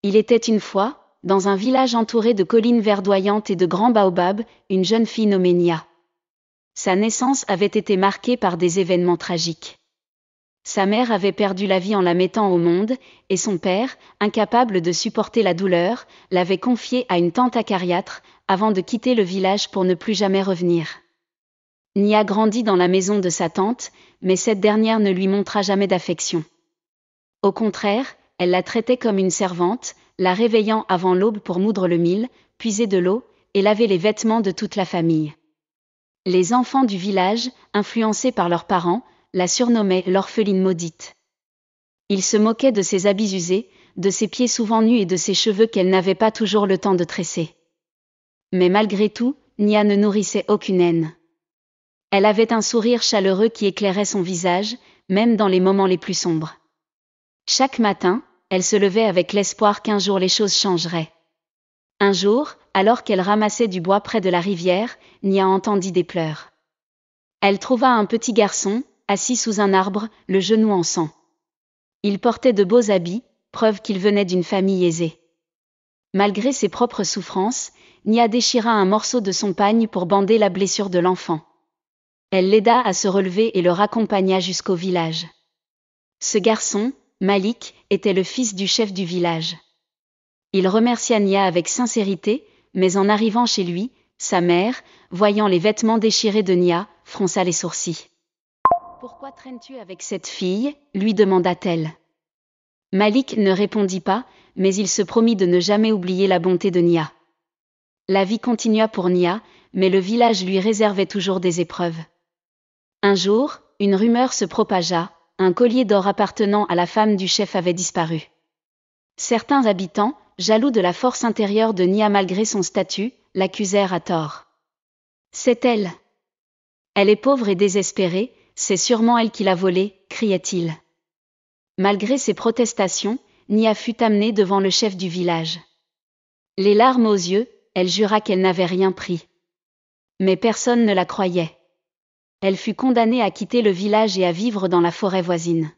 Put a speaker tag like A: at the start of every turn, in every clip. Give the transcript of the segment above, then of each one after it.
A: Il était une fois, dans un village entouré de collines verdoyantes et de grands baobabs, une jeune fille nommée Nia. Sa naissance avait été marquée par des événements tragiques. Sa mère avait perdu la vie en la mettant au monde, et son père, incapable de supporter la douleur, l'avait confiée à une tante acariâtre, avant de quitter le village pour ne plus jamais revenir. Nia grandit dans la maison de sa tante, mais cette dernière ne lui montra jamais d'affection. Au contraire, elle la traitait comme une servante, la réveillant avant l'aube pour moudre le mil, puiser de l'eau, et laver les vêtements de toute la famille. Les enfants du village, influencés par leurs parents, la surnommaient l'orpheline maudite. Ils se moquaient de ses habits usés, de ses pieds souvent nus et de ses cheveux qu'elle n'avait pas toujours le temps de tresser. Mais malgré tout, Nia ne nourrissait aucune haine. Elle avait un sourire chaleureux qui éclairait son visage, même dans les moments les plus sombres. Chaque matin, elle se levait avec l'espoir qu'un jour les choses changeraient. Un jour, alors qu'elle ramassait du bois près de la rivière, Nia entendit des pleurs. Elle trouva un petit garçon, assis sous un arbre, le genou en sang. Il portait de beaux habits, preuve qu'il venait d'une famille aisée. Malgré ses propres souffrances, Nia déchira un morceau de son pagne pour bander la blessure de l'enfant. Elle l'aida à se relever et le raccompagna jusqu'au village. Ce garçon, Malik, était le fils du chef du village. Il remercia Nia avec sincérité, mais en arrivant chez lui, sa mère, voyant les vêtements déchirés de Nia, fronça les sourcils. « Pourquoi traînes-tu avec cette fille ?» lui demanda-t-elle. Malik ne répondit pas, mais il se promit de ne jamais oublier la bonté de Nia. La vie continua pour Nia, mais le village lui réservait toujours des épreuves. Un jour, une rumeur se propagea, un collier d'or appartenant à la femme du chef avait disparu. Certains habitants, jaloux de la force intérieure de Nia malgré son statut, l'accusèrent à tort. « C'est elle. Elle est pauvre et désespérée, c'est sûrement elle qui l'a volée, » criait-il. Malgré ses protestations, Nia fut amenée devant le chef du village. Les larmes aux yeux, elle jura qu'elle n'avait rien pris. Mais personne ne la croyait. Elle fut condamnée à quitter le village et à vivre dans la forêt voisine.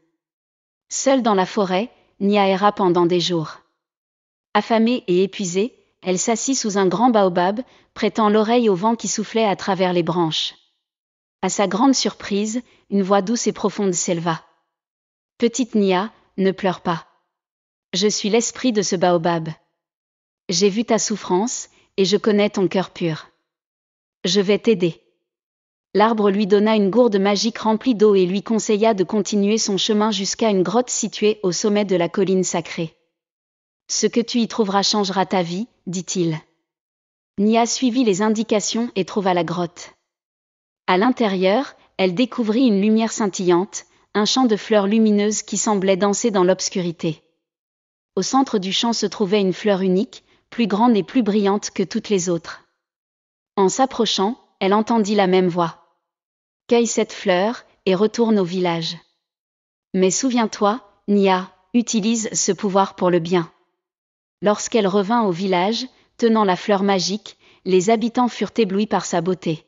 A: Seule dans la forêt, Nia erra pendant des jours. Affamée et épuisée, elle s'assit sous un grand baobab, prêtant l'oreille au vent qui soufflait à travers les branches. À sa grande surprise, une voix douce et profonde s'éleva. « Petite Nia, ne pleure pas. Je suis l'esprit de ce baobab. J'ai vu ta souffrance, et je connais ton cœur pur. Je vais t'aider. » L'arbre lui donna une gourde magique remplie d'eau et lui conseilla de continuer son chemin jusqu'à une grotte située au sommet de la colline sacrée. « Ce que tu y trouveras changera ta vie, » dit-il. Nia suivit les indications et trouva la grotte. À l'intérieur, elle découvrit une lumière scintillante, un champ de fleurs lumineuses qui semblait danser dans l'obscurité. Au centre du champ se trouvait une fleur unique, plus grande et plus brillante que toutes les autres. En s'approchant, elle entendit la même voix. « Cueille cette fleur, et retourne au village. Mais souviens-toi, Nia, utilise ce pouvoir pour le bien. » Lorsqu'elle revint au village, tenant la fleur magique, les habitants furent éblouis par sa beauté.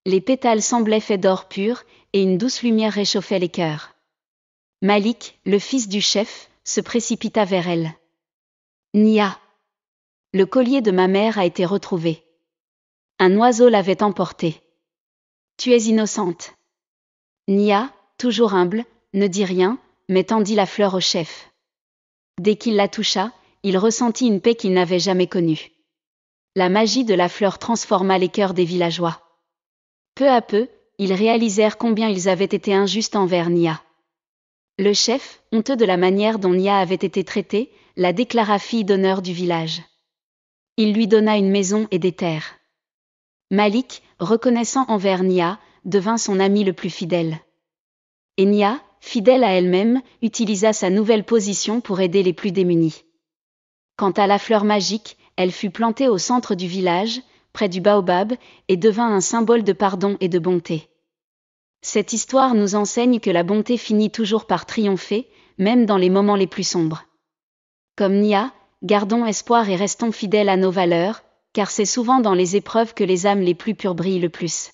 A: Les pétales semblaient faits d'or pur, et une douce lumière réchauffait les cœurs. Malik, le fils du chef, se précipita vers elle. « Nia, le collier de ma mère a été retrouvé. Un oiseau l'avait emporté. Tu es innocente. » Nia, toujours humble, ne dit rien, mais tendit la fleur au chef. Dès qu'il la toucha, il ressentit une paix qu'il n'avait jamais connue. La magie de la fleur transforma les cœurs des villageois. Peu à peu, ils réalisèrent combien ils avaient été injustes envers Nia. Le chef, honteux de la manière dont Nia avait été traitée, la déclara fille d'honneur du village. Il lui donna une maison et des terres. Malik, reconnaissant envers Nia, devint son ami le plus fidèle. Et Nia, fidèle à elle-même, utilisa sa nouvelle position pour aider les plus démunis. Quant à la fleur magique, elle fut plantée au centre du village, près du baobab, et devint un symbole de pardon et de bonté. Cette histoire nous enseigne que la bonté finit toujours par triompher, même dans les moments les plus sombres. Comme Nia, gardons espoir et restons fidèles à nos valeurs, car c'est souvent dans les épreuves que les âmes les plus pures brillent le plus.